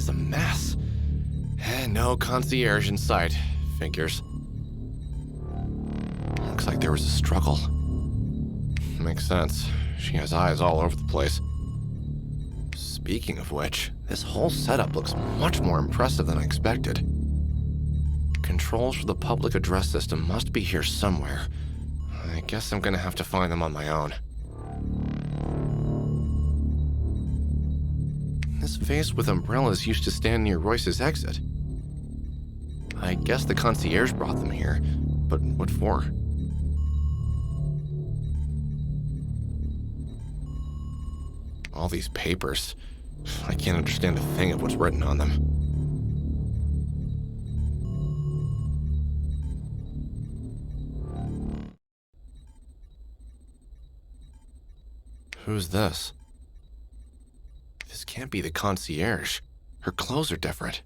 is a mess. And no concierge in sight. Figures. Looks like there was a struggle. Makes sense. She has eyes all over the place. Speaking of which, this whole setup looks much more impressive than I expected. Controls for the public address system must be here somewhere. I guess I'm gonna have to find them on my own. This vase with umbrellas used to stand near Royce's exit. I guess the concierge brought them here, but what for? All these papers. I can't understand a thing of what's written on them. Who's this? This can't be the concierge. Her clothes are different.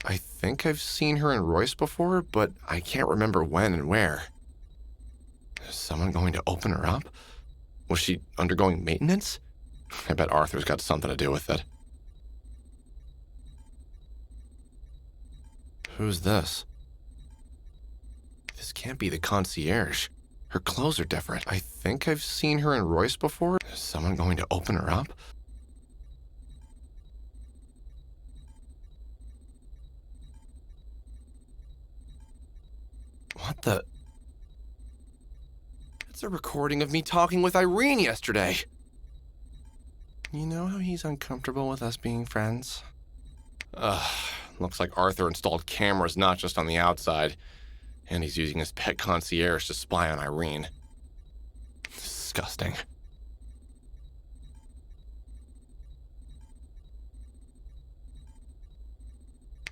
I think I've seen her and Royce before, but I can't remember when and where. Is someone going to open her up? Was she undergoing maintenance? I bet Arthur's got something to do with it. Who's this? This can't be the concierge. Her clothes are different. I think I've seen her and Royce before. Is someone going to open her up? What the? It's a recording of me talking with Irene yesterday. You know how he's uncomfortable with us being friends? Looks like Arthur installed cameras not just on the outside, and he's using his pet concierge to spy on Irene. Disgusting.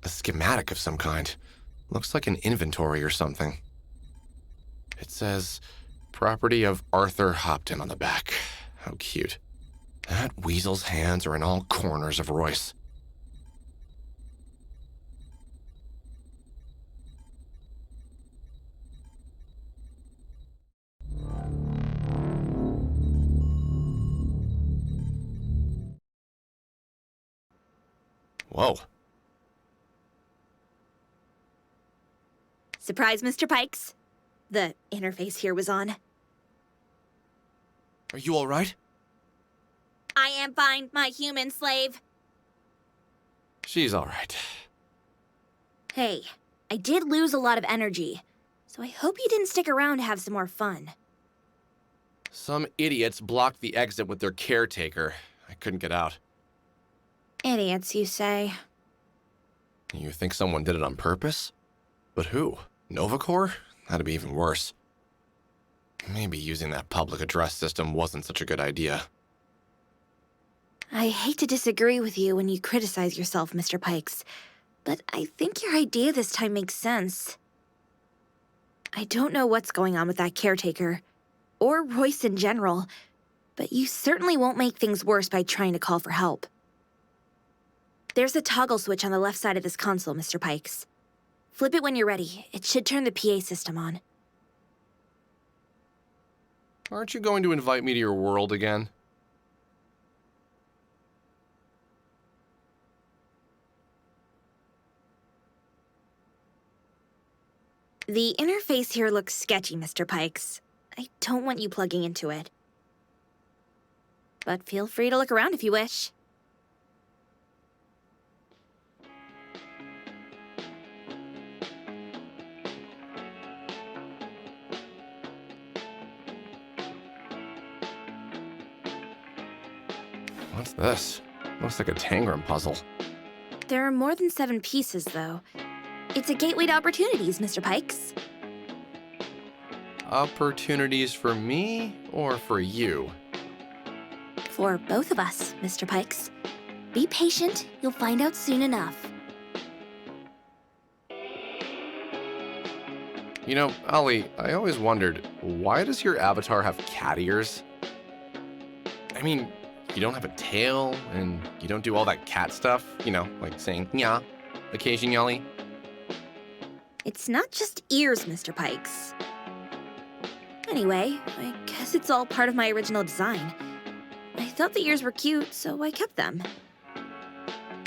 A schematic of some kind. Looks like an inventory or something. It says, property of Arthur Hopton on the back. How cute. That weasel's hands are in all corners of Royce. Whoa. Surprise, Mr. Pikes. The interface here was on. Are you all right? I am fine, my human slave. She's all right. Hey, I did lose a lot of energy, so I hope you didn't stick around to have some more fun. Some idiots blocked the exit with their caretaker. I couldn't get out. Idiots, you say? You think someone did it on purpose? But who? Novacor? That'd be even worse. Maybe using that public address system wasn't such a good idea. I hate to disagree with you when you criticize yourself, Mr. Pikes, but I think your idea this time makes sense. I don't know what's going on with that caretaker, or Royce in general, but you certainly won't make things worse by trying to call for help. There's a toggle switch on the left side of this console, Mr. Pikes. Flip it when you're ready. It should turn the PA system on. Aren't you going to invite me to your world again? The interface here looks sketchy, Mr. Pikes. I don't want you plugging into it. But feel free to look around if you wish. What's this? Looks like a Tangram puzzle. There are more than 7 pieces, though. It's a gateway to opportunities, Mr. Pikes. Opportunities for me or for you? For both of us, Mr. Pikes. Be patient, you'll find out soon enough. You know, Ollie, I always wondered, why does your avatar have cat ears? I mean, you don't have a tail, and you don't do all that cat stuff, you know, like saying "nya" occasionally. It's not just ears, Mr. Pikes. Anyway, I guess it's all part of my original design. I thought the ears were cute, so I kept them.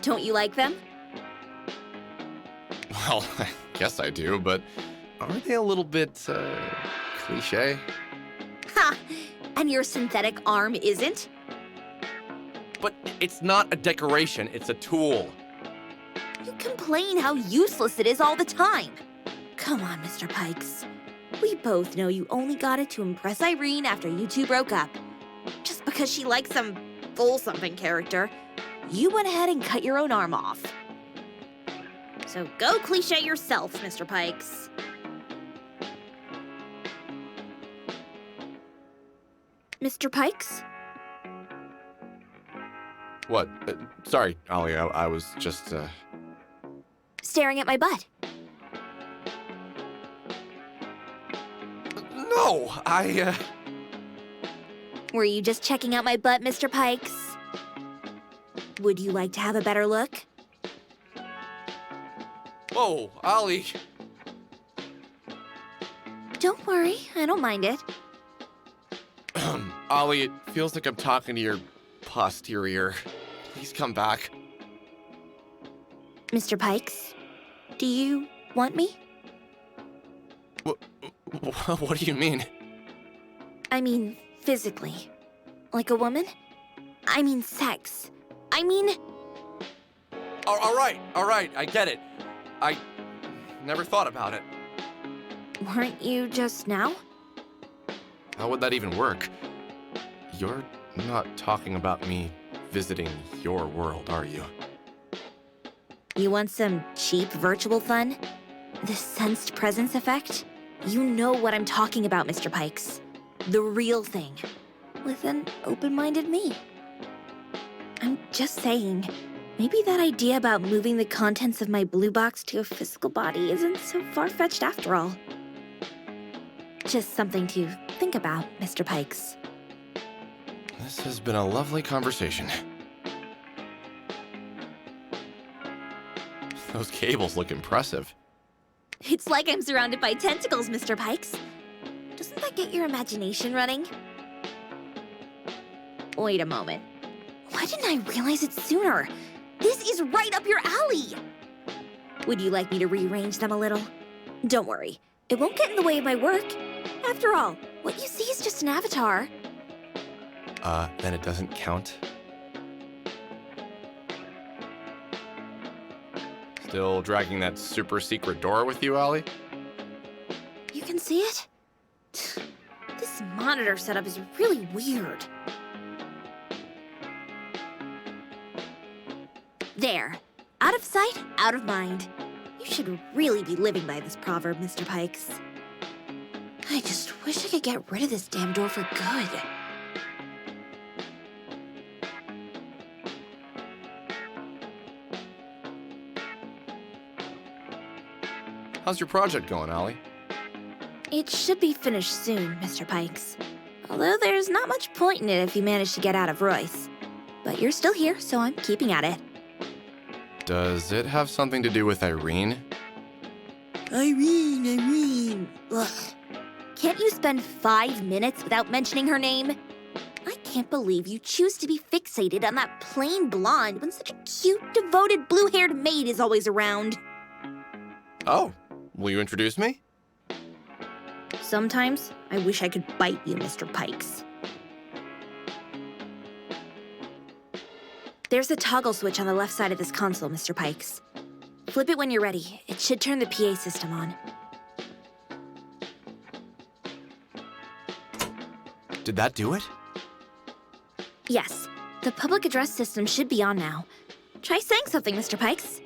Don't you like them? Well, I guess I do, but aren't they a little bit, cliche? Ha! And your synthetic arm isn't? But it's not a decoration, it's a tool. You complain how useless it is all the time. Come on, Mr. Pikes. We both know you only got it to impress Irene after you two broke up. Just because she likes some full-something character, you went ahead and cut your own arm off. So go cliche yourself, Mr. Pikes. Mr. Pikes? What? Sorry, Ollie, I was just, Staring at my butt. No, Were you just checking out my butt, Mr. Pikes? Would you like to have a better look? Whoa, Ollie. Don't worry, I don't mind it. Ollie, it feels like I'm talking to your posterior. Please come back. Mr. Pikes, do you want me? What do you mean? I mean, physically. Like a woman? I mean sex. I mean... All right, I get it. I never thought about it. Weren't you just now? How would that even work? You're not talking about me visiting your world, are you? You want some cheap virtual fun? The sensed presence effect? You know what I'm talking about, Mr. Pikes. The real thing. With an open-minded me. I'm just saying, maybe that idea about moving the contents of my blue box to a physical body isn't so far-fetched after all. Just something to think about, Mr. Pikes. This has been a lovely conversation. Those cables look impressive. It's like I'm surrounded by tentacles, Mr. Pikes. Doesn't that get your imagination running? Wait a moment. Why didn't I realize it sooner? This is right up your alley! Would you like me to rearrange them a little? Don't worry, it won't get in the way of my work. After all, what you see is just an avatar. Then it doesn't count? Still dragging that super secret door with you, Ollie? You can see it? This monitor setup is really weird. There. Out of sight, out of mind. You should really be living by this proverb, Mr. Pikes. I just wish I could get rid of this damn door for good. How's your project going, Ollie? It should be finished soon, Mr. Pikes. Although there's not much point in it if you manage to get out of Royce. But you're still here, so I'm keeping at it. Does it have something to do with Irene? Irene. Ugh. Can't you spend 5 minutes without mentioning her name? I can't believe you choose to be fixated on that plain blonde when such a cute, devoted, blue-haired maid is always around. Oh, will you introduce me? Sometimes, I wish I could bite you, Mr. Pikes. There's a toggle switch on the left side of this console, Mr. Pikes. Flip it when you're ready. It should turn the PA system on. Did that do it? Yes. The public address system should be on now. Try saying something, Mr. Pikes.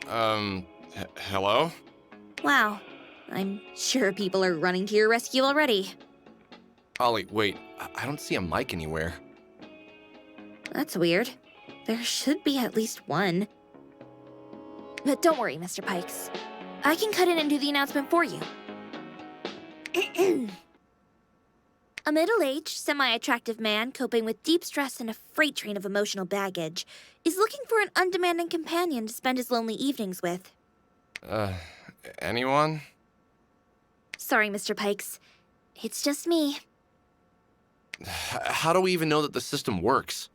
Hello? Wow. I'm sure people are running to your rescue already. Ollie, wait. I don't see a mic anywhere. That's weird. There should be at least one. But don't worry, Mr. Pikes. I can cut in and do the announcement for you. A middle-aged, semi-attractive man coping with deep stress and a freight train of emotional baggage is looking for an undemanding companion to spend his lonely evenings with. Anyone? Sorry, Mr. Pikes. It's just me. How do we even know that the system works?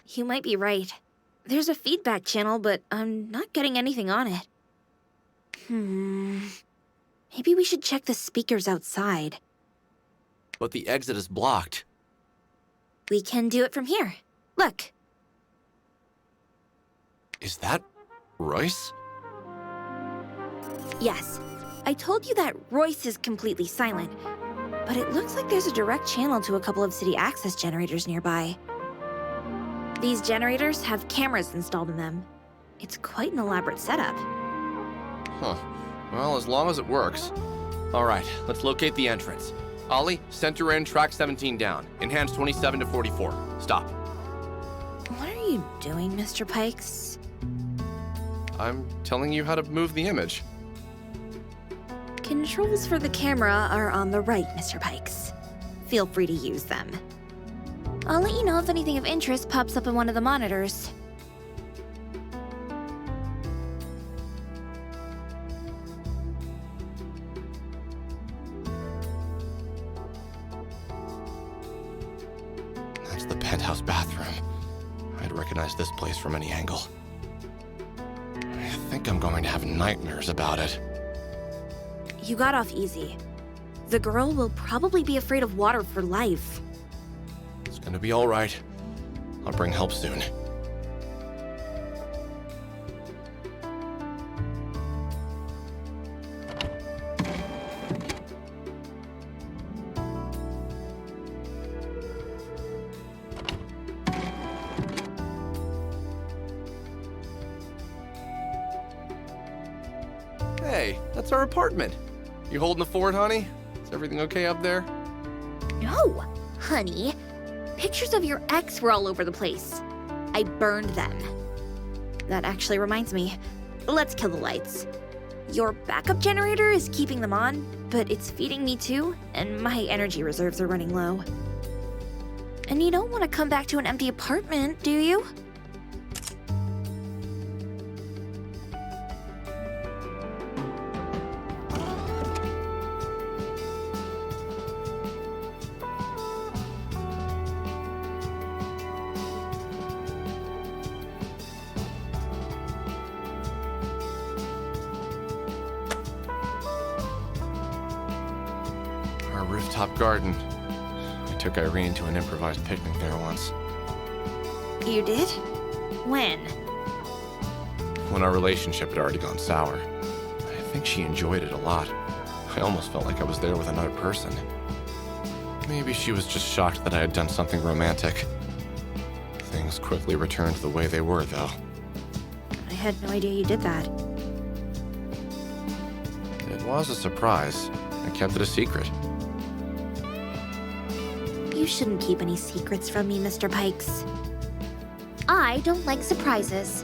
You might be right. There's a feedback channel, but I'm not getting anything on it. Maybe we should check the speakers outside. But the exit is blocked. We can do it from here. Look. Is that Royce? Yes. I told you that Royce is completely silent, but it looks like there's a direct channel to a couple of city access generators nearby. These generators have cameras installed in them. It's quite an elaborate setup. Huh. Well, as long as it works. All right, let's locate the entrance. Ollie, center in, track 17 down. Enhance 27 to 44. Stop. What are you doing, Mr. Pikes? I'm telling you how to move the image. Controls for the camera are on the right, Mr. Pikes. Feel free to use them. I'll let you know if anything of interest pops up in one of the monitors. That's the penthouse bathroom. I'd recognize this place from any angle. I think I'm going to have nightmares about it. You got off easy. The girl will probably be afraid of water for life. It's gonna be all right. I'll bring help soon. Hey, that's our apartment. You holding the fort, honey? Is everything okay up there? No, honey. Pictures of your ex were all over the place. I burned them. That actually reminds me. Let's kill the lights. Your backup generator is keeping them on, but it's feeding me too, and my energy reserves are running low. And you don't want to come back to an empty apartment, do you? Our rooftop garden. I took Irene to an improvised picnic there once. You did? When? When our relationship had already gone sour. I think she enjoyed it a lot. I almost felt like I was there with another person. Maybe she was just shocked that I had done something romantic. Things quickly returned to the way they were, though. I had no idea you did that. It was a surprise. I kept it a secret. You shouldn't keep any secrets from me, Mr. Pikes. I don't like surprises.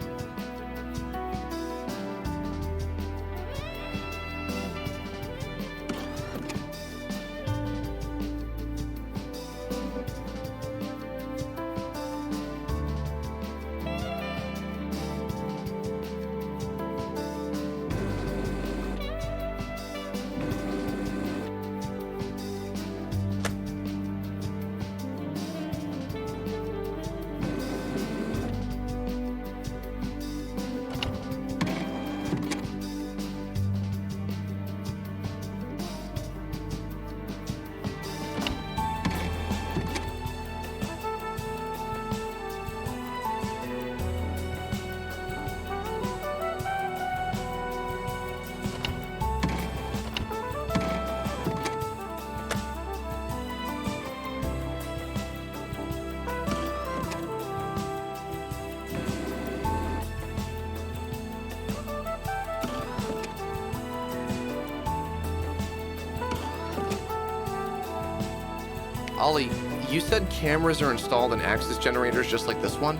Ollie, you said cameras are installed in access generators just like this one?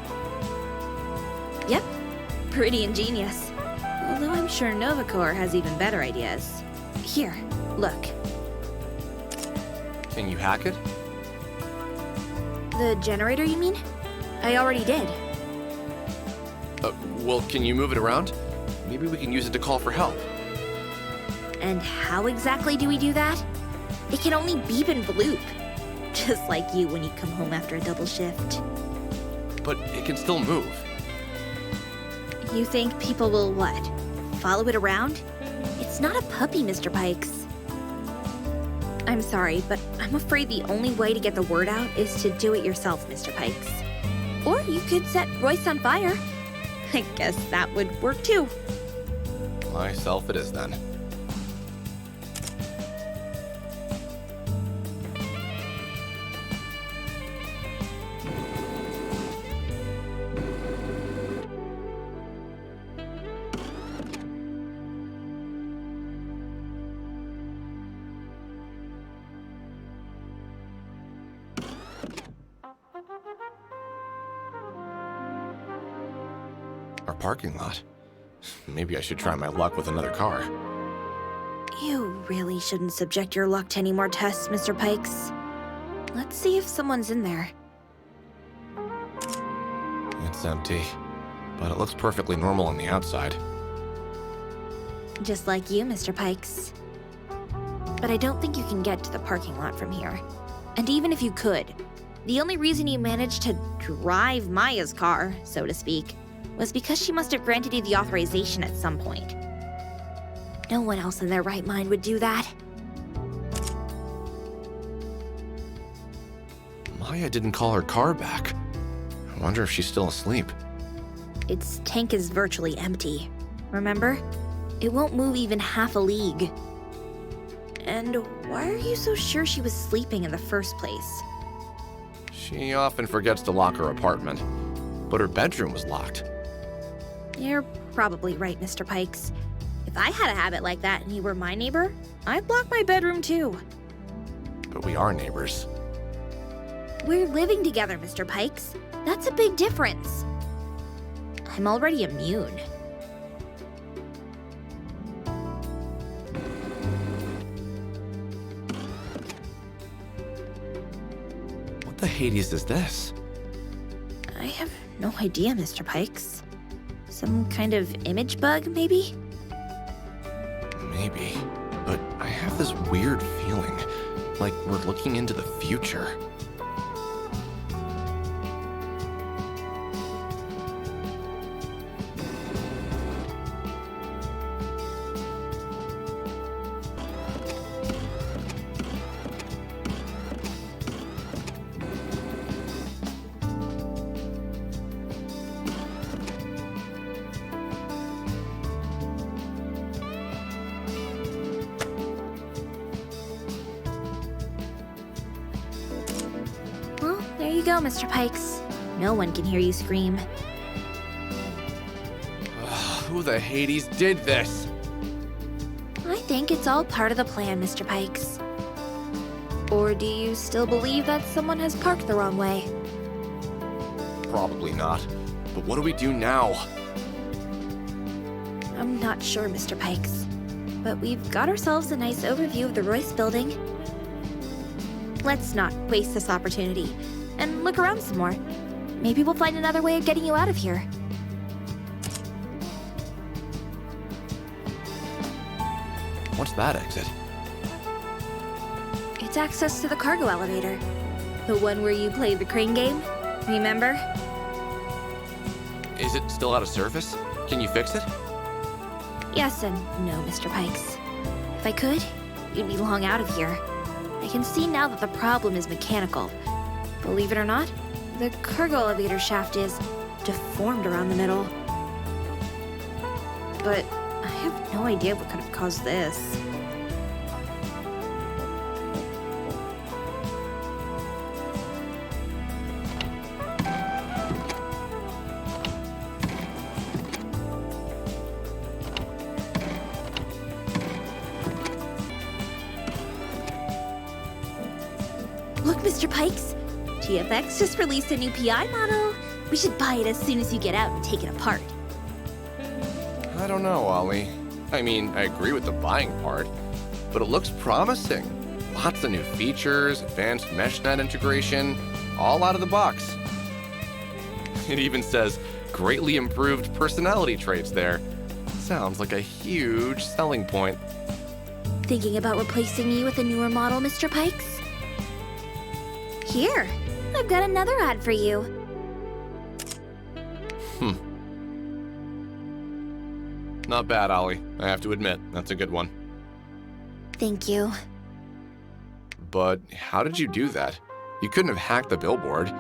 Yep, pretty ingenious. Although I'm sure Novacore has even better ideas. Here, look. Can you hack it? The generator, you mean? I already did. Well, can you move it around? Maybe we can use it to call for help. And how exactly do we do that? It can only beep and bloop. Just like you when you come home after a double shift. But it can still move. You think people will what? Follow it around? It's not a puppy, Mr. Pikes. I'm sorry, but I'm afraid the only way to get the word out is to do it yourself, Mr. Pikes. Or you could set Royce on fire. I guess that would work too. Myself it is then. Our parking lot. Maybe I should try my luck with another car. You really shouldn't subject your luck to any more tests, Mr. Pikes. Let's see if someone's in there. It's empty, but it looks perfectly normal on the outside. Just like you, Mr. Pikes. But I don't think you can get to the parking lot from here. And even if you could, the only reason you managed to drive Maya's car, so to speak, was because she must have granted you the authorization at some point. No one else in their right mind would do that. Maya didn't call her car back. I wonder if she's still asleep. Its tank is virtually empty. Remember? It won't move even half a league. And why are you so sure she was sleeping in the first place? She often forgets to lock her apartment, but her bedroom was locked. You're probably right, Mr. Pikes. If I had a habit like that and you were my neighbor, I'd lock my bedroom too. But we are neighbors. We're living together, Mr. Pikes. That's a big difference. I'm already immune. What the Hades is this? I have no idea, Mr. Pikes. Some kind of image bug, maybe? Maybe, but I have this weird feeling, like we're looking into the future. Well, there you go, Mr. Pikes. No one can hear you scream. Who the Hades did this? I think it's all part of the plan, Mr. Pikes. Or do you still believe that someone has parked the wrong way? Probably not. But what do we do now? I'm not sure, Mr. Pikes. But we've got ourselves a nice overview of the Royce building. Let's not waste this opportunity and look around some more. Maybe we'll find another way of getting you out of here. What's that exit? It's access to the cargo elevator. The one where you played the crane game, remember? Is it still out of service? Can you fix it? Yes and no, Mr. Pikes. If I could, you'd be long out of here. I can see now that the problem is mechanical. Believe it or not, the cargo elevator shaft is deformed around the middle. But I have no idea what could have caused this. Look, Mr. Pikes! GFX just released a new PI model. We should buy it as soon as you get out and take it apart. I don't know, Ollie. I mean, I agree with the buying part, but it looks promising. Lots of new features, advanced meshnet integration, all out of the box. It even says greatly improved personality traits there. Sounds like a huge selling point. Thinking about replacing me with a newer model, Mr. Pikes? Here, I've got another ad for you. Not bad, Ollie. I have to admit, that's a good one. Thank you. But how did you do that? You couldn't have hacked the billboard.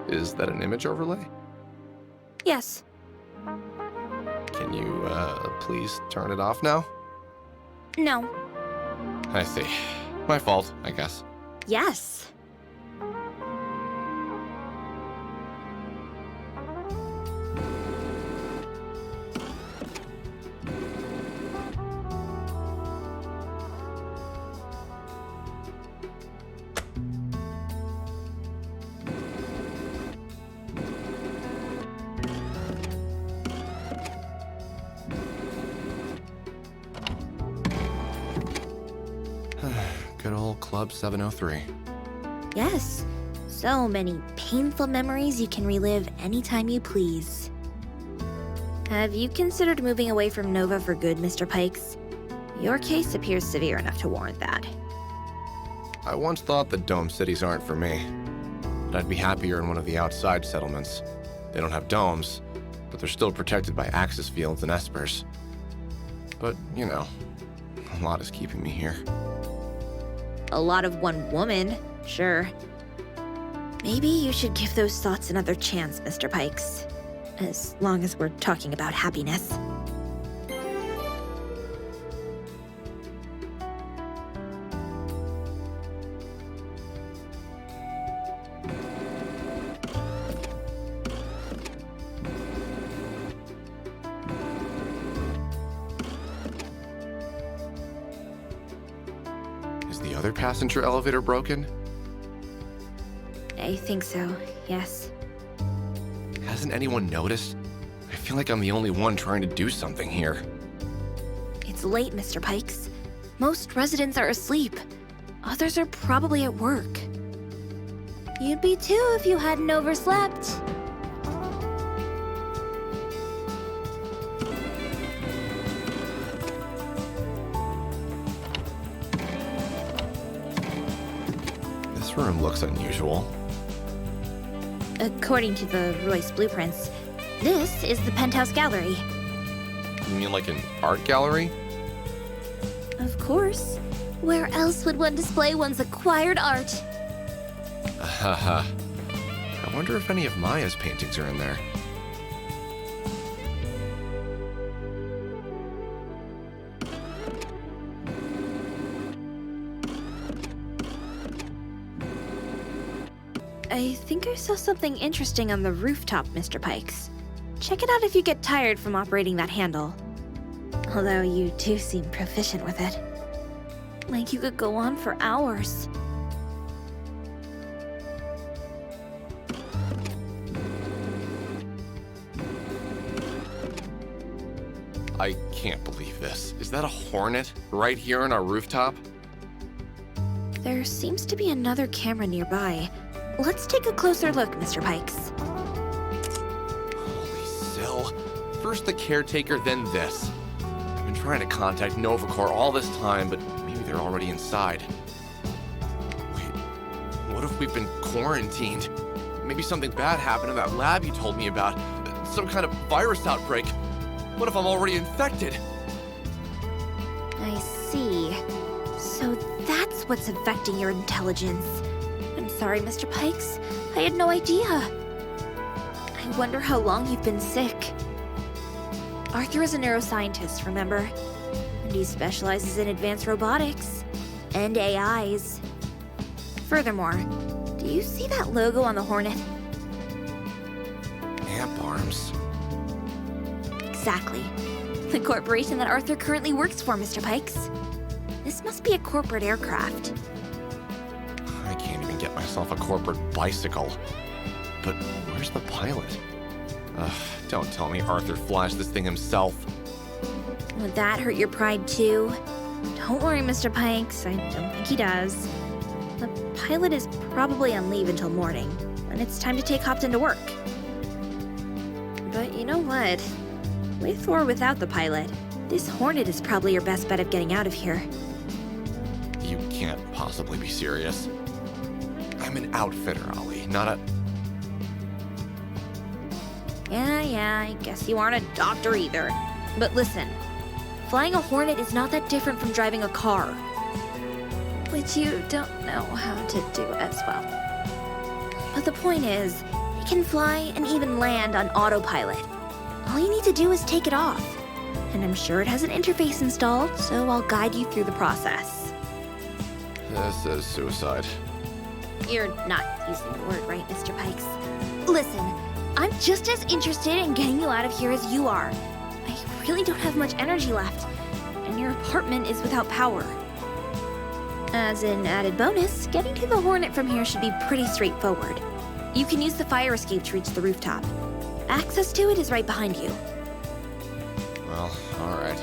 Is that an image overlay? Yes. Can you, please turn it off now? No. I see. My fault, I guess. Yes. Good old Club 703. Yes. So many painful memories you can relive anytime you please. Have you considered moving away from Nova for good, Mr. Pikes? Your case appears severe enough to warrant that. I once thought that dome cities aren't for me. But I'd be happier in one of the outside settlements. They don't have domes, but they're still protected by access fields and espers. But, you know, a lot is keeping me here. A lot of one woman, sure. Maybe you should give those thoughts another chance, Mr. Pikes. As long as we're talking about happiness. Is the other passenger elevator broken? I think so, yes. Hasn't anyone noticed? I feel like I'm the only one trying to do something here. It's late, Mr. Pikes. Most residents are asleep. Others are probably at work. You'd be too if you hadn't overslept. This room looks unusual. According to the Royce blueprints, this is the penthouse gallery. You mean like an art gallery? Of course. Where else would one display one's acquired art? Haha. I wonder if any of Maya's paintings are in there. I think I saw something interesting on the rooftop, Mr. Pikes. Check it out if you get tired from operating that handle. Although you do seem proficient with it. Like you could go on for hours. I can't believe this. Is that a hornet right here on our rooftop? There seems to be another camera nearby. Let's take a closer look, Mr. Pikes. Holy sill. First the caretaker, then this. I've been trying to contact Novacor all this time, but maybe they're already inside. Wait, what if we've been quarantined? Maybe something bad happened in that lab you told me about. Some kind of virus outbreak. What if I'm already infected? I see. So that's what's affecting your intelligence. I'm sorry, Mr. Pikes. I had no idea. I wonder how long you've been sick. Arthur is a neuroscientist, remember? And he specializes in advanced robotics and AIs. Furthermore, do you see that logo on the Hornet? Amp arms. Exactly. The corporation that Arthur currently works for, Mr. Pikes. This must be a corporate aircraft. I can't even get myself a corporate bicycle. But where's the pilot? Don't tell me Arthur flashed this thing himself. Would that hurt your pride too? Don't worry, Mr. Pikes. I don't think he does. The pilot is probably on leave until morning, when it's time to take Hopton to work. But you know what? With or without the pilot, this Hornet is probably your best bet of getting out of here. You can't possibly be serious. I'm an outfitter, Ollie, not a... Yeah, I guess you aren't a doctor either. But listen, Flying a Hornet is not that different from driving a car. Which you don't know how to do as well. But the point is, it can fly and even land on autopilot. All you need to do is take it off. And I'm sure it has an interface installed, so I'll guide you through the process. This is suicide. You're not using the word right, Mr. Pikes. Listen, I'm just as interested in getting you out of here as you are. I really don't have much energy left, and your apartment is without power. As an added bonus, getting to the Hornet from here should be pretty straightforward. You can use the fire escape to reach the rooftop. Access to it is right behind you. Well, alright.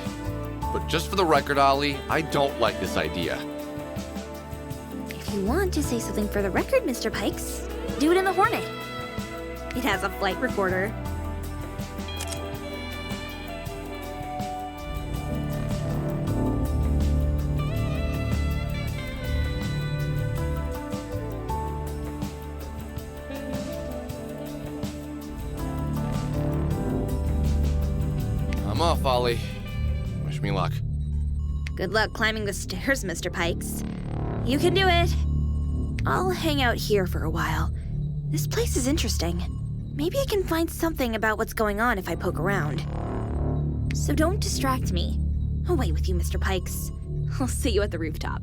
But just for the record, Ollie, I don't like this idea. If you want to say something for the record, Mr. Pikes, do it in the Hornet. It has a flight recorder. I'm off, Ollie. Wish me luck. Good luck climbing the stairs, Mr. Pikes. You can do it. I'll hang out here for a while. This place is interesting. Maybe I can find something about what's going on if I poke around. So don't distract me. I'll wait with you, Mr. Pikes. I'll see you at the rooftop.